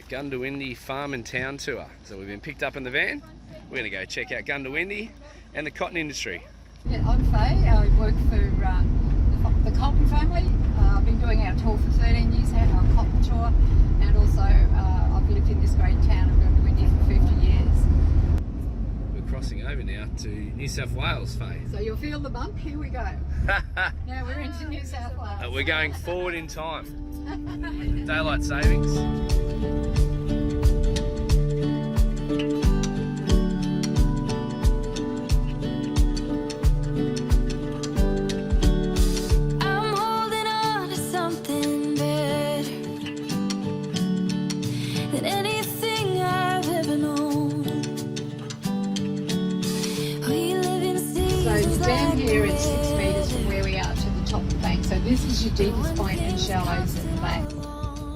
Goondiwindi Farm and Town Tour. So we've been picked up in the van. We're going to go check out Goondiwindi and the cotton industry. Yeah, I'm Faye. I work for the Cotton family. I've been doing our tour for 13 years, had our cotton tour, and also I've lived in this great town of Goondiwindi for 50 years. We're crossing over now to New South Wales, Faye. So you'll feel the bump. Here we go. Now we're into New South Wales. We're going forward in time. Daylight savings. The dam here is 6 metres from where we are to the top of the bank. So this is your deepest point and shallows in the bank.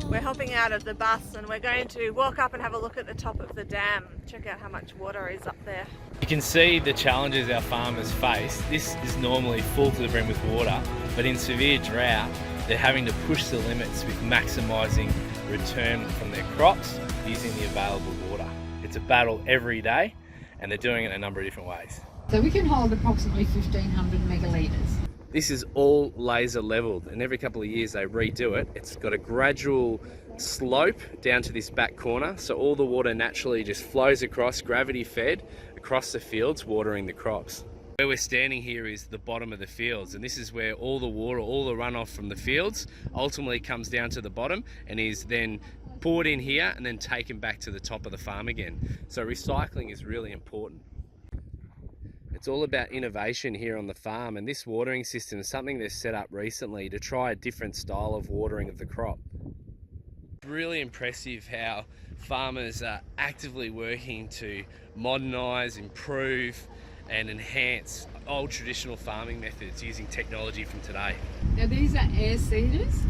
We're hopping out of the bus and we're going to walk up and have a look at the top of the dam. Check out how much water is up there. You can see the challenges our farmers face. This is normally full to the brim with water, but in severe drought, they're having to push the limits with maximising return from their crops using the available water. It's a battle every day and they're doing it in a number of different ways. So we can hold approximately 1,500 megalitres. This is all laser leveled, and every couple of years they redo it. It's got a gradual slope down to this back corner, so all the water naturally just flows across, gravity fed, across the fields, watering the crops. Where we're standing here is the bottom of the fields, and this is where all the water, all the runoff from the fields ultimately comes down to the bottom and is then poured in here and then taken back to the top of the farm again. So recycling is really important. It's all about innovation here on the farm, and this watering system is something they've set up recently to try a different style of watering of the crop. It's really impressive how farmers are actively working to modernise, improve and enhance old traditional farming methods using technology from today. Now these are air seeders.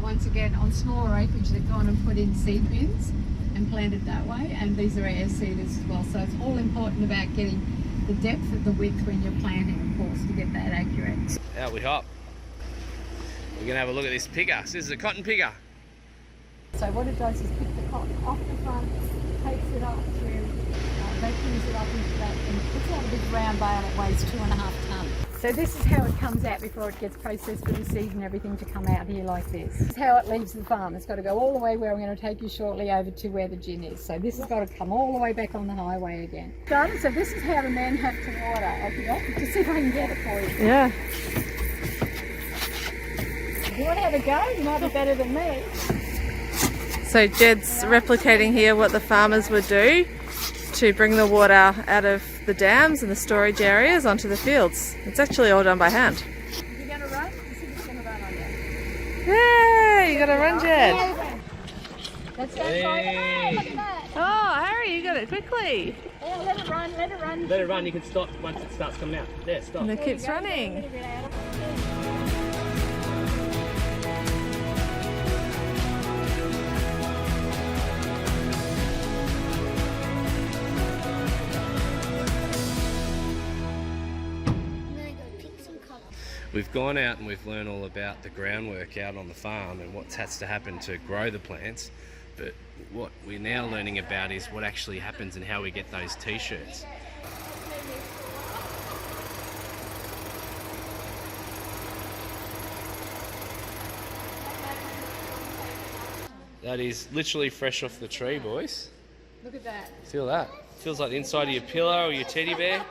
Once again, on smaller acreage they've gone and put in seed bins and planted that way, and these are air seeders as well. So it's all important about getting the depth of the width when you're planting, of course, to get that accurate. Out we hop. We're going to have a look at this picker. This is a cotton picker. So what it does is pick the cotton off the front, takes it up through, vacuums it up into that, and it puts out a big round bale that weighs 2.5 tonnes. So this is how it comes out before it gets processed for the seed and everything to come out here like this. This is how it leaves the farm. It's got to go all the way where I'm going to take you shortly over to where the gin is. So this has got to come all the way back on the highway again. Done. So this is how the men have to water. Okay, just see if I can get it for you. Yeah. If you want to have a go, you might be better than me. So Jed's replicating here what the farmers would do to bring the water out of the dams and the storage areas onto the fields. It's actually all done by hand. You're going to run? You see what's going to run on you. Yay! You got to run, Jed. Let's go. Hey. Look at that. Oh, Harry, you got it quickly. Yeah, let it run, let it run. Let it run, you can stop once it starts coming out. There, stop. And it keeps running. We've gone out and we've learned all about the groundwork out on the farm and what has to happen to grow the plants, but what we're now learning about is what actually happens and how we get those t-shirts. That is literally fresh off the tree, boys. Look at that. Feel that? Feels like the inside of your pillow or your teddy bear.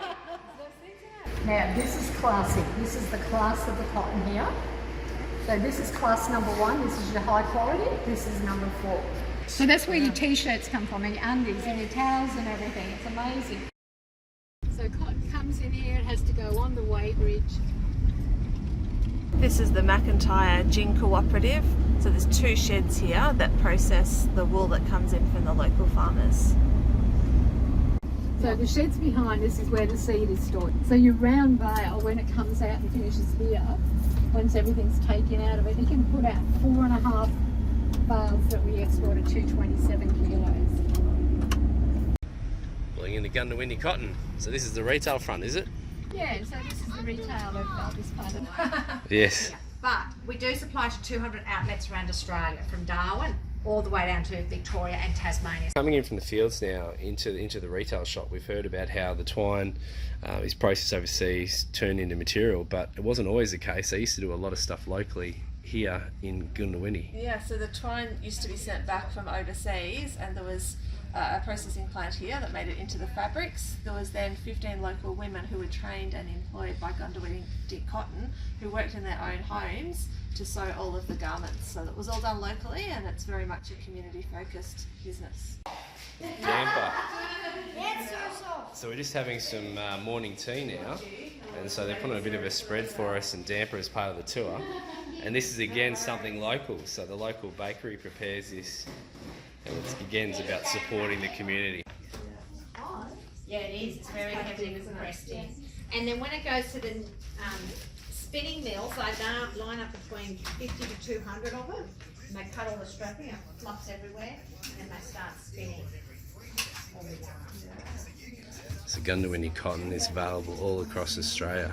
Now this is classic. This is the class of the cotton here. So this is class number 1. This is your high quality. This is number 4. So that's where your t-shirts come from, and your undies and your towels and everything. It's amazing. So cotton comes in here. It has to go on the weighbridge. This is the McIntyre Gin Cooperative. So there's 2 sheds here that process the wool that comes in from the local farmers. So the sheds behind us is where the seed is stored. So your round bale, when it comes out and finishes here, once everything's taken out of it, you can put out 4.5 bales that we export at 227 kilos. Pulling into Goondiwindi Cotton. So this is the retail front, is it? Yeah, so this is the retail of this part of it. Yes. But we do supply to 200 outlets around Australia, from Darwin all the way down to Victoria and Tasmania. Coming in from the fields now into the retail shop, we've heard about how the twine is processed overseas, turned into material, but it wasn't always the case. They used to do a lot of stuff locally here in Goondiwindi. Yeah, so the twine used to be sent back from overseas, and there was a processing plant here that made it into the fabrics. There was then 15 local women who were trained and employed by Goondiwindi Cotton, who worked in their own homes to sew all of the garments. So it was all done locally, and it's very much a community focused business. Damper. So we're just having some morning tea now, and so they're putting a bit of a spread for us and damper as part of the tour. And this is again something local, so the local bakery prepares this, and it's about supporting the community. Yeah, it is. It's very heavily compressed in. And then when it goes to the spinning mills, they line up between 50 to 200 of them. And they cut all the strapping, it flops everywhere, and they start spinning. So Goondiwindi cotton is available all across Australia,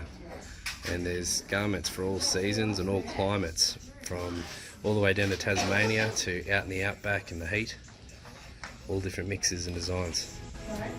and there's garments for all seasons and all climates, from all the way down to Tasmania to out in the outback in the heat, all different mixes and designs. Right.